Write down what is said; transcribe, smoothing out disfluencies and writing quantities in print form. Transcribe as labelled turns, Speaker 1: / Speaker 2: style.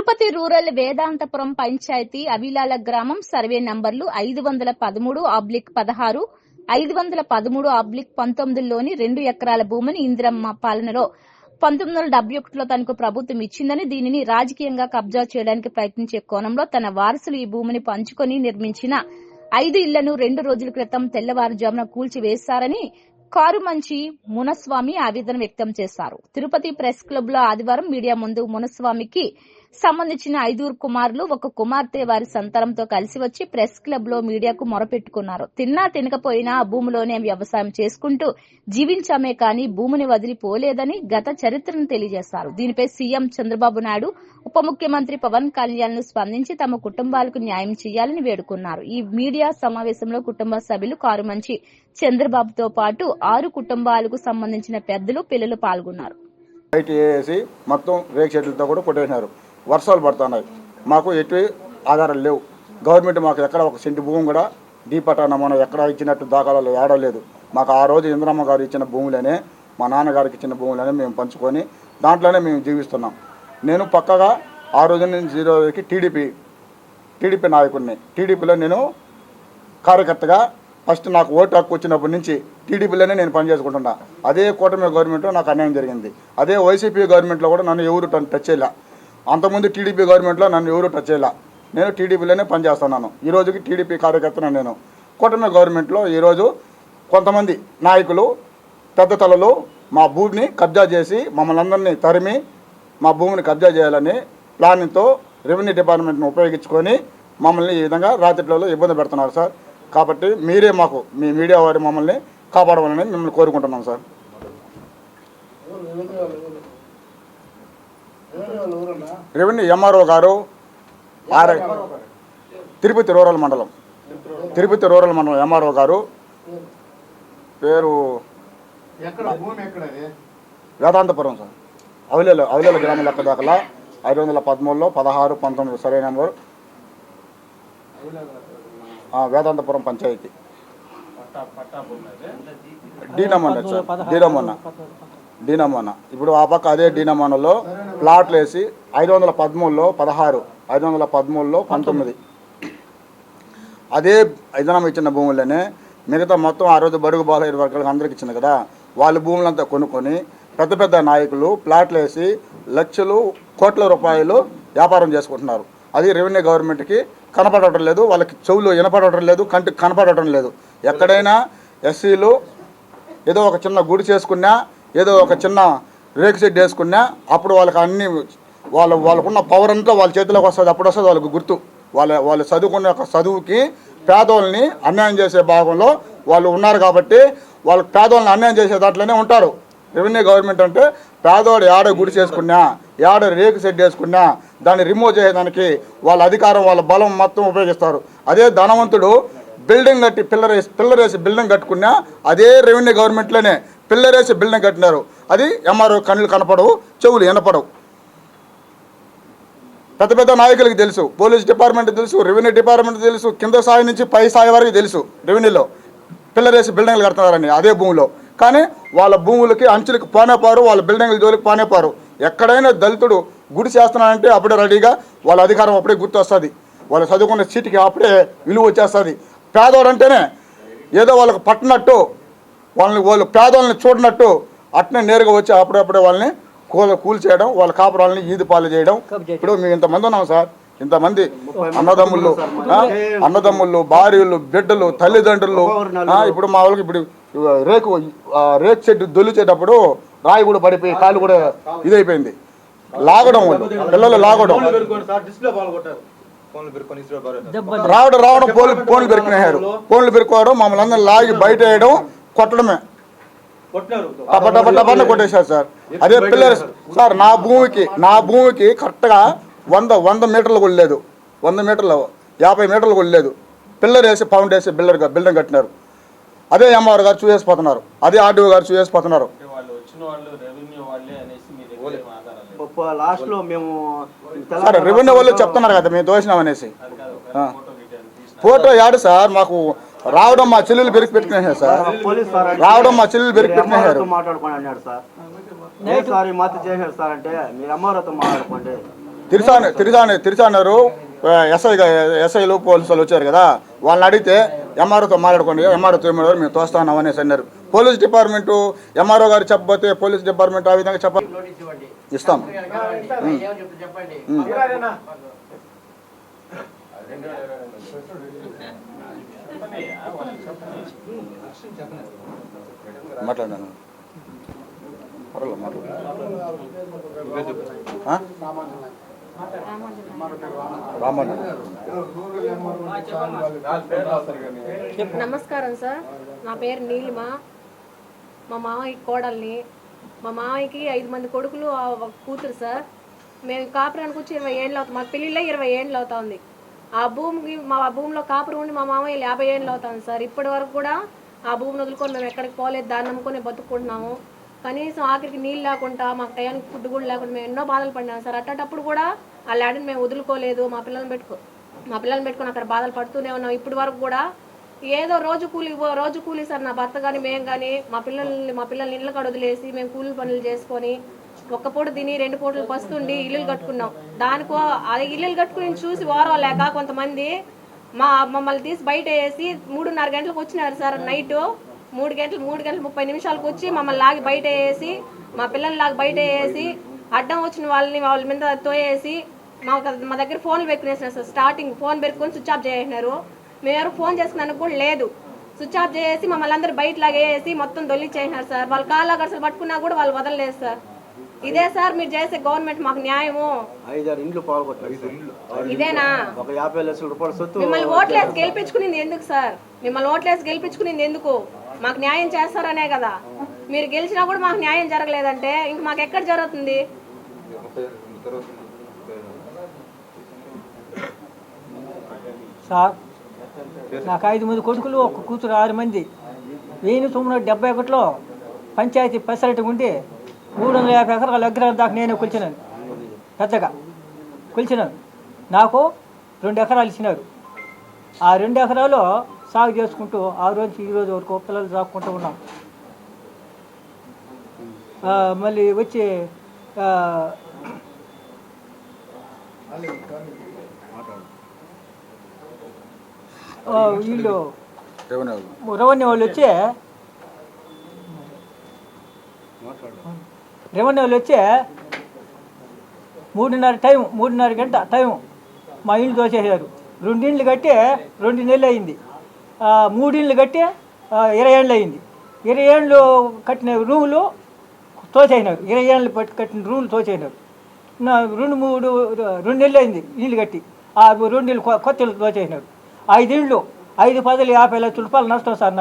Speaker 1: Tirupati rural Vedanthapuram panchayat Avilala గ్రామం survey నంబర్లు 513/16, 513/19లోని 2 ఎకరాల భూమిని ఇందిరమ్మ పాలనలో 1971లో తనకు ప్రభుత్వం ఇచ్చిందని, దీనిని రాజకీయంగా కబ్జా చేయడానికి ప్రయత్నించే కోణంలో తన వారసులు ఈ భూమిని పంచుకొని నిర్మించిన 5 ఇళ్లను 2 రోజుల క్రితం తెల్లవారుజామున కూల్చివేశారని కారుమంచి మునస్వామి ఆవేదన వ్యక్తం చేశారు. తిరుపతి ప్రెస్ క్లబ్ లో ఆదివారం మీడియా ముందు మునస్వామికి సంబంధించిన 5 కుమారులు, 1 కుమార్తె వారి సంతానంతో కలిసి వచ్చి ప్రెస్ క్లబ్ లో మీడియాకు మొరపెట్టుకున్నారు. తిన్నా తినకపోయినా ఆ భూమిలోనే వ్యవసాయం చేసుకుంటూ జీవించామే కానీ భూమిని వదిలిపోలేదని గత చరిత్రను తెలియజేశారు. దీనిపై సీఎం చంద్రబాబు నాయుడు, ఉప ముఖ్యమంత్రి పవన్ కళ్యాణ్ స్పందించి తమ కుటుంబాలకు న్యాయం చేయాలని వేడుకున్నారు. ఈ మీడియా సమావేశంలో కుటుంబ సభ్యులు కారుమంచి చంద్రబాబుతో పాటు 6 కుటుంబాలకు సంబంధించిన పెద్దలు, పిల్లలు పాల్గొన్నారు.
Speaker 2: మొత్తం రేక్ షెడ్లతో కూడా కొట్టేసినారు. వర్షాలు పడుతున్నాయి, మాకు ఎటు ఆధారాలు లేవు. గవర్నమెంట్ మాకు ఎక్కడ ఒక సెంటు భూమి కూడా డీపటాన మనం ఎక్కడ ఇచ్చినట్టు దాఖలాలు ఏడలేదు. మాకు ఆ రోజు ఇంద్రమ్మ గారు ఇచ్చిన భూములనే, మా నాన్నగారికి ఇచ్చిన భూములనే మేము పంచుకొని దాంట్లోనే మేము జీవిస్తున్నాం. నేను పక్కగా ఆ రోజు నుంచి 0 వరకు టీడీపీ నాయకుడిని. టీడీపీలో నేను కార్యకర్తగా ఫస్ట్ నాకు ఓటు హక్కు వచ్చినప్పటి నుంచి టీడీపీలోనే నేను పనిచేసుకుంటున్నా. అదే కూటమి గవర్నమెంట్లో నాకు అన్యాయం జరిగింది. అదే వైసీపీ గవర్నమెంట్లో కూడా నన్ను ఎవరు టచ్ చేయలే. అంతకుముందు టీడీపీ గవర్నమెంట్లో నన్ను ఎవరు టచ్ చేయలే. నేను టీడీపీలోనే పనిచేస్తున్నాను. ఈ రోజుకి టీడీపీ కార్యకర్తను నేను. కూటమి గవర్నమెంట్లో ఈరోజు కొంతమంది నాయకులు, పెద్ద తలలు మా భూమిని కబ్జా చేసి మమ్మల్ని అందరినీ తరిమి మా భూమిని కబ్జా చేయాలని ప్లానింగ్తో రెవెన్యూ డిపార్ట్మెంట్ని ఉపయోగించుకొని మమ్మల్ని ఈ విధంగా రాత్రిలో ఇబ్బంది పెడుతున్నారు సార్. కాబట్టి మీరే మాకు, మీ మీడియా వారి మమ్మల్ని కాపాడవాలని మిమ్మల్ని కోరుకుంటున్నాం సార్. రెవెన్యూ ఎంఆర్ఓ గారు, తిరుపతి రూరల్ మండలం ఎంఆర్ఓ గారు పేరు వేదాంతపురం సార్. అవిలేల గ్రామ లెక్క దాఖలా 513లో 16, 19 సరైన నెంబర్ వేదాంతపురం పంచాయతీ డీనమన్న. ఇప్పుడు ఆ పక్క అదే డీనమన్నలో ప్లాట్లు వేసి 513లో 16, 513లో 19 అదే ఐదనం ఇచ్చిన భూములనే మిగతా మొత్తం ఆ రోజు బడుగు బాలయ్య వర్గాలకు అందరికి ఇచ్చింది కదా, వాళ్ళ భూములంతా కొనుక్కొని పెద్ద పెద్ద నాయకులు ప్లాట్లు వేసి లక్షలు, కోట్ల రూపాయలు వ్యాపారం చేసుకుంటున్నారు. అది రెవెన్యూ గవర్నమెంట్కి కనపడటం లేదు, వాళ్ళకి చెవులు వినపడటం లేదు, కంటికి కనపడటం లేదు. ఎక్కడైనా ఎస్సీలు ఏదో ఒక చిన్న గుడి చేసుకున్నా, ఏదో ఒక చిన్న రేకు షెడ్ వేసుకున్నా అప్పుడు వాళ్ళకి అన్ని వాళ్ళకున్న పవర్ అంతా వాళ్ళ చేతిలోకి వస్తుంది. అప్పుడు వస్తుంది వాళ్ళకి గుర్తు. వాళ్ళు చదువుకునే ఒక చదువుకి పేదోళ్ళని అన్యాయం చేసే భాగంలో వాళ్ళు ఉన్నారు. కాబట్టి వాళ్ళు పేదోళ్ళని అన్యాయం చేసే దాంట్లోనే ఉంటారు. రెవెన్యూ గవర్నమెంట్ అంటే పేదవాడు ఏడ గుడి చేసుకున్నా, ఏడ రేకు షెడ్ వేసుకున్నా దాన్ని రిమూవ్ చేసేదానికి వాళ్ళ అధికారం, వాళ్ళ బలం మొత్తం ఉపయోగిస్తారు. అదే ధనవంతుడు బిల్డింగ్ కట్టి పిల్లరేసి బిల్డింగ్ కట్టుకున్నా అదే రెవెన్యూ గవర్నమెంట్లోనే పిల్లరేసి బిల్డింగ్ కట్టినారు. అది ఎంఆర్ఓ కళ్ళు కనపడవు, చెవులు వినపడవు. పెద్ద పెద్ద నాయకులకి తెలుసు, పోలీస్ డిపార్ట్మెంట్ తెలుసు, రెవెన్యూ డిపార్ట్మెంట్ తెలుసు, కింద స్థాయి నుంచి పై స్థాయి వరకు తెలుసు. రెవెన్యూలో పిల్లరేసి బిల్డింగ్లు కడుతున్నారని అదే భూమిలో. కానీ వాళ్ళ భూములకి అంచులకి పోనేపారు, వాళ్ళ బిల్డింగ్ల జోలికి పోనేపారు. ఎక్కడైనా దళితుడు గుడి చేస్తున్నానంటే అప్పుడే రెడీగా వాళ్ళ అధికారం అప్పుడే గుర్తు వస్తుంది. వాళ్ళు చదువుకున్న సీటుకి అప్పుడే విలువ వచ్చేస్తుంది. పేదవాడు అంటేనే ఏదో వాళ్ళకి పట్టినట్టు, వాళ్ళు పేదవాళ్ళని చూడనట్టు అట్నే నేరుగా వచ్చి అప్పుడప్పుడే వాళ్ళని కూల్ చేయడం, వాళ్ళ కాపురాలని ఈది పాలు చేయడం. ఇప్పుడు మేము ఇంతమంది ఉన్నాం సార్, ఇంతమంది అన్నదమ్ముళ్ళు, భార్యలు, బిడ్డలు, తల్లిదండ్రులు. ఇప్పుడు మా వాళ్ళకి ఇప్పుడు రేకు షెడ్ దొల్లిచేటప్పుడు రాయి కూడా పడిపోయి కాలు కూడా ఇదైపోయింది. లాగడం, వాళ్ళు పిల్లలు లాగడం, రావడం ఫోన్లు పెరుకునేయారు. ఫోన్లు పెరుకోవడం, మమ్మల్ని అందరూ లాగి బయట వేయడం, కొట్టడమే. టపటపటపన్న కొట్టేశారు సార్. అదే పిల్లలు సార్, నా భూమికి కరెక్ట్గా 100 మీటర్లు కూడా లేదు, 100 మీటర్లు 50 మీటర్లు కూడా లేదు. పిల్లర్ వేసి పౌండ్ వేసి బిల్డింగ్ కట్టినారు. అదే ఎంఆర్ గారు చూసేసిపోతున్నారు, అదే ఆర్డీఓ గారు చూసేసిపోతున్నారు. సార్ రెవెన్యూ వాళ్ళు చెప్తున్నారు కదా మేము దోషినాం అనేసి. ఫోటో యాడు సార్, మాకు రావడం మా చెల్లెలు బెరికి పెట్టుకునేసారు సార్, రావడం మా చెల్లెలు బెరికి పెట్టుకునేసారు.
Speaker 3: మాట్లాడుకోండి అన్నాడు సార్. మద్దతు చేశారు సార్ అంటే మీరు అమ్మారతో మాట్లాడుకోండి.
Speaker 2: తిరిచాన్నారు ఎస్ఐలు పోలీసులు వచ్చారు కదా, వాళ్ళని అడిగితే ఎంఆర్ఓతో మాట్లాడుకోండి, ఎంఆర్ఓతో మేము తోస్తాన్నాం అనేసి అన్నారు. పోలీస్ డిపార్ట్మెంటు ఎంఆర్ఓ గారు చెప్పబోతే పోలీస్ డిపార్ట్మెంట్ ఆ విధంగా చెప్పాలి. ఇస్తాం. మాట్లాడాను
Speaker 3: నమస్కారం సార్, నా పేరు నీలిమ. మా మామయ్య కోడల్ని. మా మామయ్యకి 5 మంది కొడుకులు, ఒక కూతురు సార్. మేము కాపురానికి వచ్చి 20 ఏళ్ళు అవుతుంది. మా పెళ్ళిళ్ళే 20 ఏళ్ళు అవుతుంది. ఆ భూమిలో కాపురం ఉండి మా మామయ్య 50 ఏళ్ళు అవుతుంది సార్. ఇప్పటి వరకు కూడా ఆ భూమిని వదులుకొని మేము ఎక్కడికి పోలేదు, దాన్ని నమ్ముకొని బతుక్కుంటున్నాము. కనీసం ఆఖరికి నీళ్ళు లేకుండా, మాకు టయానికి ఫుడ్ కూడా లేకుండా మేము ఎన్నో బాధలు పడినాం సార్. అట్టేటప్పుడు కూడా ఆ ల్యాండ్ని మేము వదులుకోలేదు. మా పిల్లల్ని పెట్టుకొని అక్కడ బాధలు పడుతూనే ఉన్నాం. ఇప్పటి వరకు కూడా ఏదో రోజు కూలి సార్. నా భర్త కానీ మేము కానీ మా పిల్లల్ని ఇళ్ళ కాడ వదిలేసి మేము కూలి పనులు చేసుకొని ఒక్క పూట తిని 2 పూటలు పస్తుండి ఇల్లులు కట్టుకున్నాం. దానికో అది ఇల్లులు కట్టుకుని చూసి ఓరవలేక కొంతమంది మమ్మల్ని తీసి బయట వేసి 3:30 గంటలకు వచ్చినారు సార్. నైట్ 3 గంటలు 30 నిమిషాలకు వచ్చి మమ్మల్ని లాగి బయట వేసి, మా పిల్లల్ని లాగి బయట వేసి, అడ్డం వచ్చిన వాళ్ళ మీద తోయేసి మా దగ్గర ఫోన్లు పెట్టుకునేసినారు సార్. స్టార్టింగ్ ఫోన్ పెట్టుకొని స్విచ్ ఆఫ్ చేసినారు. మేము ఎవరు ఫోన్ చేసుకున్నానికి కూడా లేదు. స్విచ్ ఆఫ్ చేసి మమ్మల్ని అందరూ బయట లాగేసి మొత్తం దొల్లిచ్చేసినారు సార్. వాళ్ళు కాళ్ళ గడసలు పట్టుకున్నా కూడా వాళ్ళు వదలలేదు సార్. ఇదే సార్ మీరు చేసే గవర్నమెంట్ మాకు న్యాయము?
Speaker 4: 5-6 ఇండ్లు
Speaker 3: ఇదేనా?
Speaker 4: ఒక 50 లక్షల రూపాయల సొత్తు.
Speaker 3: మిమ్మల్ని ఓట్లేసి గెలిపించుకునేది ఎందుకు సార్? మిమ్మల్ని ఓట్లేసి గెలిపించుకునేది ఎందుకు? మాకు న్యాయం చేస్తారనే కదా. మీరు గెలిచినా కూడా మాకు న్యాయం జరగలేదంటే ఇంక మాకు ఎక్కడ జరుగుతుంది?
Speaker 5: సార్, నాకు 5 మంది కొడుకులు, ఒక కూతురు, 6 మంది. 1971లో పంచాయతీ ఫెసిలిటీ ఉండి 350 ఎకరాల దాకా నేనే కొలిచినాను. పెద్దగా కొలిచినాను. నాకు 2 ఎకరాలు ఇచ్చినారు. ఆ 2 ఎకరాలు సాగు చేసుకుంటూ ఆ రోజు ఈ రోజు వరకు పిల్లలు సాగుకుంటూ ఉన్నాం. మళ్ళీ వచ్చి వీళ్ళు రెవెన్యూ వాళ్ళు వచ్చి రెవెన్యూ వాళ్ళు వచ్చి 3:30 గంట టైం మా ఇల్లు దోచేసారు. 2 ఇండ్లు కట్టి 2 నెలలు అయింది. 3 ఇండ్లు కట్టి 20 ఏళ్ళు అయింది. 20 ఏళ్ళు కట్టిన రూములు తోచేసినారు. 20 ఏళ్ళు కట్టిన రూములు తోచేసినారు. 2 నెలలు అయింది ఇల్లు కట్టి. ఆ 2 ఇళ్ళు కొత్త ఇల్లు తోచేసినారు. 5 ఇండ్లు 5 10 50 లక్షల రూపాయలు నష్టం సార్ నాకు.